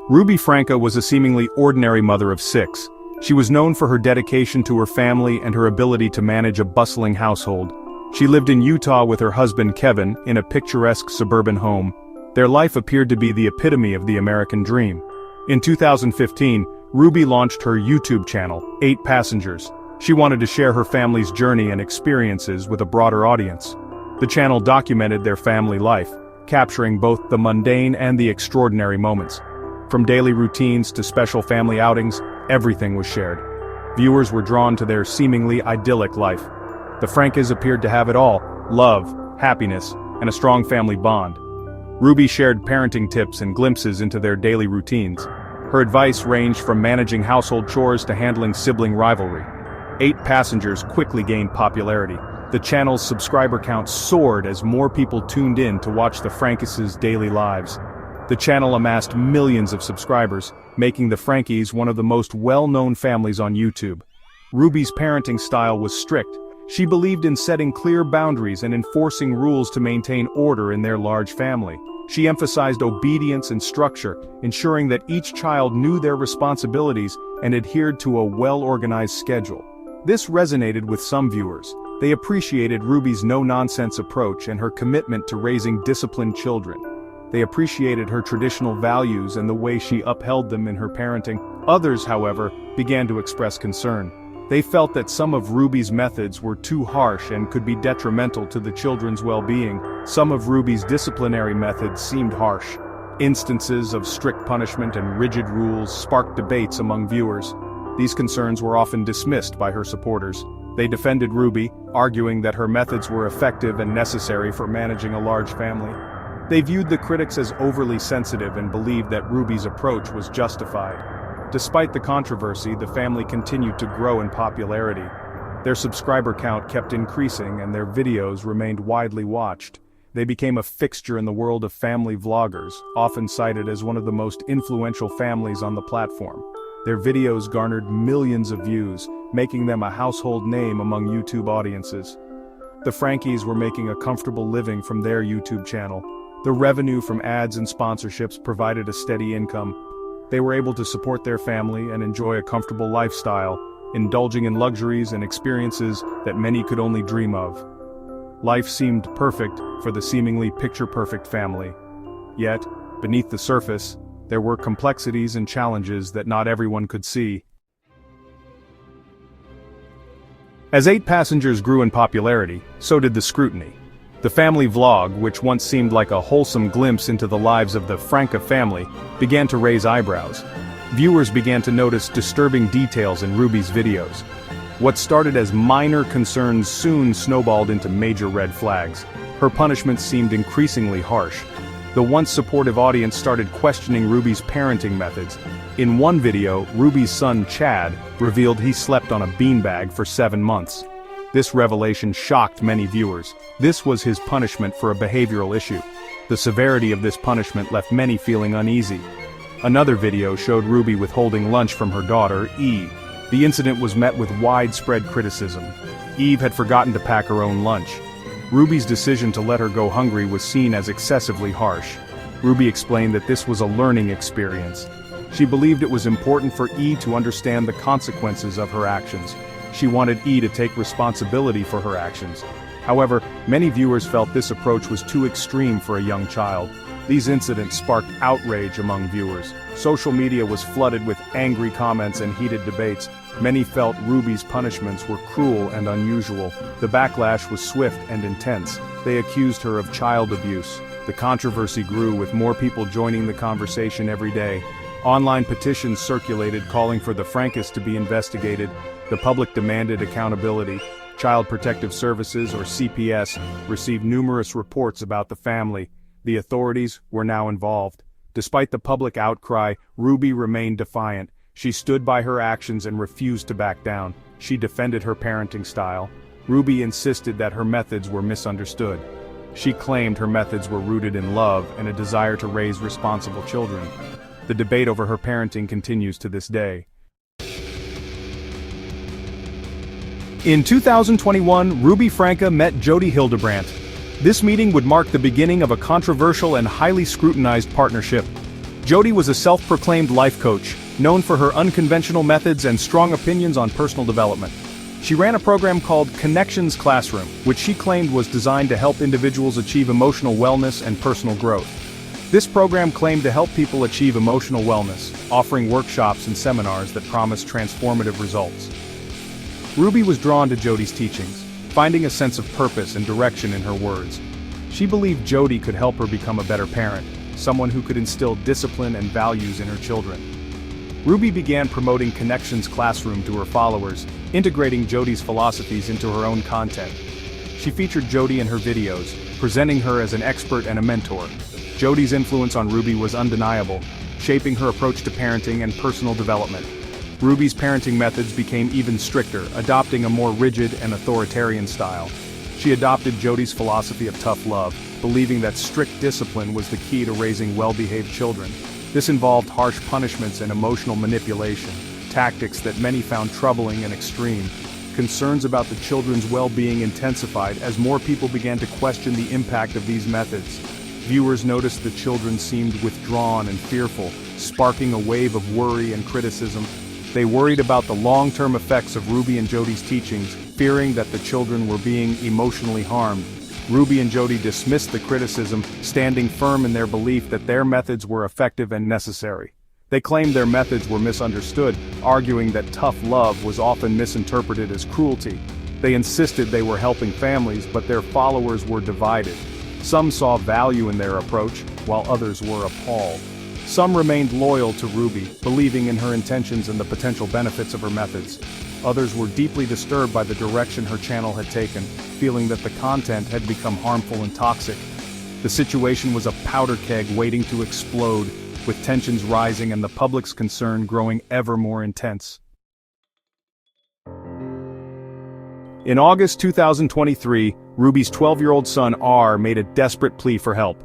Ruby Franca was a seemingly ordinary mother of 6. She was known for her dedication to her family and her ability to manage a bustling household. She lived in Utah with her husband Kevin, in a picturesque suburban home. Their life appeared to be the epitome of the American dream. In 2015, Ruby launched her YouTube channel, 8 Passengers. She wanted to share her family's journey and experiences with a broader audience. The channel documented their family life, capturing both the mundane and the extraordinary moments. From daily routines to special family outings, everything was shared. Viewers were drawn to their seemingly idyllic life. The Francas appeared to have it all: love, happiness, and a strong family bond. Ruby shared parenting tips and glimpses into their daily routines. Her advice ranged from managing household chores to handling sibling rivalry. 8 Passengers quickly gained popularity. The channel's subscriber count soared as more people tuned in to watch the Francas' daily lives. The channel amassed millions of subscribers, making the Frankies one of the most well-known families on YouTube. Ruby's parenting style was strict. She believed in setting clear boundaries and enforcing rules to maintain order in their large family. She emphasized obedience and structure, ensuring that each child knew their responsibilities and adhered to a well-organized schedule. This resonated with some viewers. They appreciated Ruby's no-nonsense approach and her commitment to raising disciplined children. They appreciated her traditional values and the way she upheld them in her parenting. Others, however, began to express concern. They felt that some of Ruby's methods were too harsh and could be detrimental to the children's well-being. Some of Ruby's disciplinary methods seemed harsh. Instances of strict punishment and rigid rules sparked debates among viewers. These concerns were often dismissed by her supporters. They defended Ruby, arguing that her methods were effective and necessary for managing a large family. They viewed the critics as overly sensitive and believed that Ruby's approach was justified. Despite the controversy, the family continued to grow in popularity. Their subscriber count kept increasing and their videos remained widely watched. They became a fixture in the world of family vloggers, often cited as one of the most influential families on the platform. Their videos garnered millions of views, making them a household name among YouTube audiences. The Frankies were making a comfortable living from their YouTube channel. The revenue from ads and sponsorships provided a steady income. They were able to support their family and enjoy a comfortable lifestyle, indulging in luxuries and experiences that many could only dream of. Life seemed perfect for the seemingly picture-perfect family. Yet, beneath the surface, there were complexities and challenges that not everyone could see. As 8 Passengers grew in popularity, so did the scrutiny. The family vlog, which once seemed like a wholesome glimpse into the lives of the Franca family, began to raise eyebrows. Viewers began to notice disturbing details in Ruby's videos. What started as minor concerns soon snowballed into major red flags. Her punishments seemed increasingly harsh. The once supportive audience started questioning Ruby's parenting methods. In one video, Ruby's son Chad revealed he slept on a beanbag for 7 months. This revelation shocked many viewers. This was his punishment for a behavioral issue. The severity of this punishment left many feeling uneasy. Another video showed Ruby withholding lunch from her daughter, Eve. The incident was met with widespread criticism. Eve had forgotten to pack her own lunch. Ruby's decision to let her go hungry was seen as excessively harsh. Ruby explained that this was a learning experience. She believed it was important for E to understand the consequences of her actions. She wanted E to take responsibility for her actions. However, many viewers felt this approach was too extreme for a young child. These incidents sparked outrage among viewers. Social media was flooded with angry comments and heated debates. Many felt Ruby's punishments were cruel and unusual. The backlash was swift and intense. They accused her of child abuse. The controversy grew, with more people joining the conversation every day. Online petitions circulated calling for the Francas to be investigated. The public demanded accountability. Child Protective Services, or CPS, received numerous reports about the family. The authorities were now involved. Despite the public outcry, Ruby remained defiant. She stood by her actions and refused to back down. She defended her parenting style. Ruby insisted that her methods were misunderstood. She claimed her methods were rooted in love and a desire to raise responsible children. The debate over her parenting continues to this day. In 2021, Ruby Franca met Jody Hildebrandt. This meeting would mark the beginning of a controversial and highly scrutinized partnership. Jody was a self-proclaimed life coach, known for her unconventional methods and strong opinions on personal development. She ran a program called Connections Classroom, which she claimed was designed to help individuals achieve emotional wellness and personal growth. This program claimed to help people achieve emotional wellness, offering workshops and seminars that promised transformative results. Ruby was drawn to Jody's teachings, finding a sense of purpose and direction in her words. She believed Jody could help her become a better parent, someone who could instill discipline and values in her children. Ruby began promoting Connections Classroom to her followers, integrating Jody's philosophies into her own content. She featured Jody in her videos, presenting her as an expert and a mentor. Jody's influence on Ruby was undeniable, shaping her approach to parenting and personal development. Ruby's parenting methods became even stricter, adopting a more rigid and authoritarian style. She adopted Jody's philosophy of tough love, believing that strict discipline was the key to raising well-behaved children. This involved harsh punishments and emotional manipulation, tactics that many found troubling and extreme. Concerns about the children's well-being intensified as more people began to question the impact of these methods. Viewers noticed the children seemed withdrawn and fearful, sparking a wave of worry and criticism. They worried about the long-term effects of Ruby and Jody's teachings, fearing that the children were being emotionally harmed. Ruby and Jody dismissed the criticism, standing firm in their belief that their methods were effective and necessary. They claimed their methods were misunderstood, arguing that tough love was often misinterpreted as cruelty. They insisted they were helping families, but their followers were divided. Some saw value in their approach, while others were appalled. Some remained loyal to Ruby, believing in her intentions and the potential benefits of her methods. Others were deeply disturbed by the direction her channel had taken, feeling that the content had become harmful and toxic. The situation was a powder keg waiting to explode, with tensions rising and the public's concern growing ever more intense. In August 2023, Ruby's 12-year-old son R made a desperate plea for help.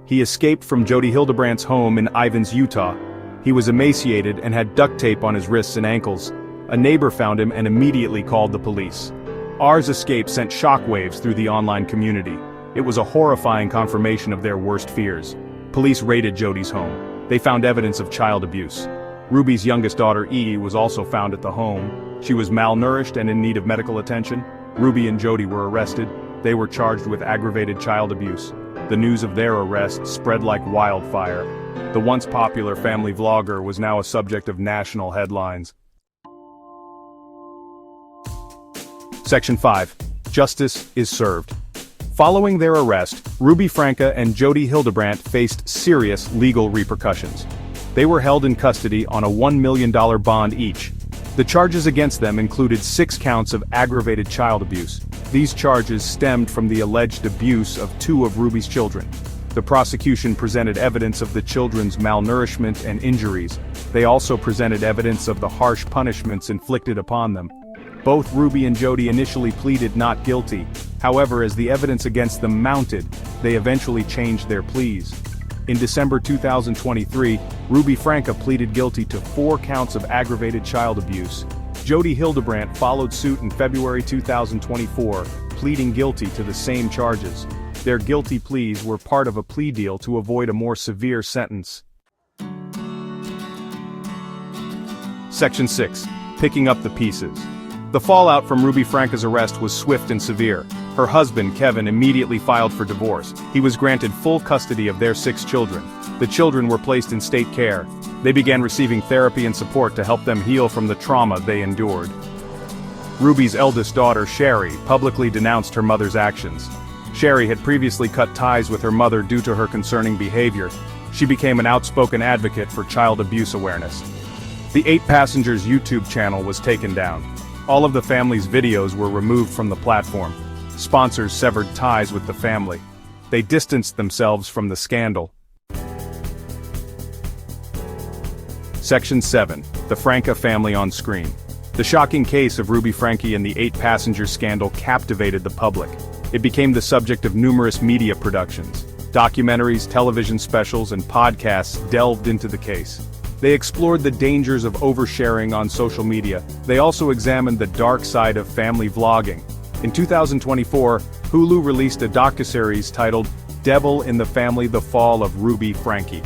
He escaped from Jody Hildebrandt's home in Ivins, Utah. He was emaciated and had duct tape on his wrists and ankles. A neighbor found him and immediately called the police. R's escape sent shockwaves through the online community. It was a horrifying confirmation of their worst fears. Police raided Jody's home. They found evidence of child abuse. Ruby's youngest daughter E was also found at the home. She was malnourished and in need of medical attention. Ruby and Jody were arrested. They were charged with aggravated child abuse. The news of their arrest spread like wildfire. The once popular family vlogger was now a subject of national headlines. Section 5. Justice is served. Following their arrest, Ruby Franca and Jody Hildebrandt faced serious legal repercussions. They were held in custody on a $1 million bond each. The charges against them included 6 counts of aggravated child abuse. These charges stemmed from the alleged abuse of 2 of Ruby's children. The prosecution presented evidence of the children's malnourishment and injuries. They also presented evidence of the harsh punishments inflicted upon them. Both Ruby and Jody initially pleaded not guilty. However, as the evidence against them mounted, they eventually changed their pleas. In December 2023, Ruby Franca pleaded guilty to 4 counts of aggravated child abuse. Jody Hildebrandt followed suit in February 2024, pleading guilty to the same charges. Their guilty pleas were part of a plea deal to avoid a more severe sentence. Section 6. Picking up the pieces. The fallout from Ruby Franca's arrest was swift and severe. Her husband, Kevin, immediately filed for divorce. He was granted full custody of their 6 children. The children were placed in state care. They began receiving therapy and support to help them heal from the trauma they endured. Ruby's eldest daughter, Sherry, publicly denounced her mother's actions. Sherry had previously cut ties with her mother due to her concerning behavior. She became an outspoken advocate for child abuse awareness. The 8 Passgers YouTube channel was taken down. All of the family's videos were removed from the platform. Sponsors severed ties with the family. They distanced themselves from the scandal. Section 7. The Franca family on screen. The shocking case of Ruby Franca and the 8 Passgers scandal captivated the public. It became the subject of numerous media productions. Documentaries, television specials, and podcasts delved into the case. They explored the dangers of oversharing on social media. They also examined the dark side of family vlogging. In 2024, Hulu released a docuseries titled Devil in the Family: The Fall of Ruby Franca.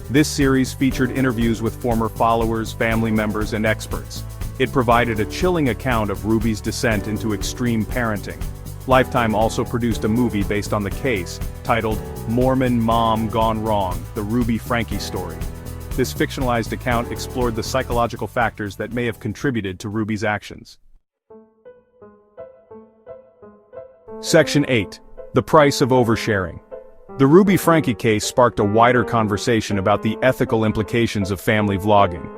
This series featured interviews with former followers, family members, and experts. It provided a chilling account of Ruby's descent into extreme parenting. Lifetime also produced a movie based on the case, titled Mormon Mom Gone Wrong: The Ruby Franke Story. This fictionalized account explored the psychological factors that may have contributed to Ruby's actions. Section 8. The Price of Oversharing. The Ruby Franke case sparked a wider conversation about the ethical implications of family vlogging.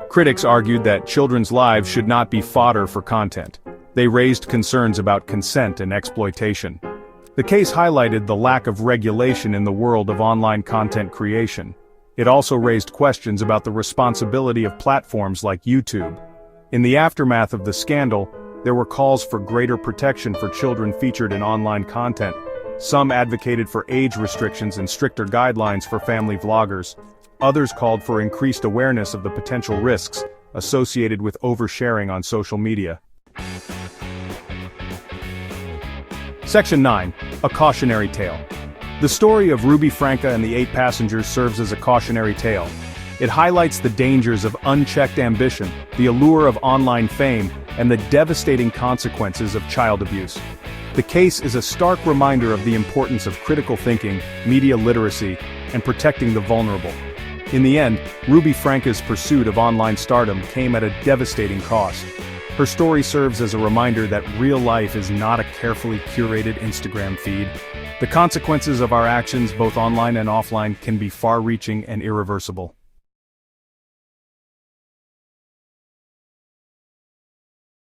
Critics argued that children's lives should not be fodder for content. They raised concerns about consent and exploitation. The case highlighted the lack of regulation in the world of online content creation. It also raised questions about the responsibility of platforms like YouTube. In the aftermath of the scandal, there were calls for greater protection for children featured in online content. Some advocated for age restrictions and stricter guidelines for family vloggers. Others called for increased awareness of the potential risks associated with oversharing on social media. Section 9. A Cautionary Tale. The story of Ruby Franke and the 8 passengers serves as a cautionary tale. It highlights the dangers of unchecked ambition, the allure of online fame, and the devastating consequences of child abuse. The case is a stark reminder of the importance of critical thinking, media literacy, and protecting the vulnerable. In the end, Ruby Franke's pursuit of online stardom came at a devastating cost. Her story serves as a reminder that real life is not a carefully curated Instagram feed. The consequences of our actions, both online and offline, can be far-reaching and irreversible.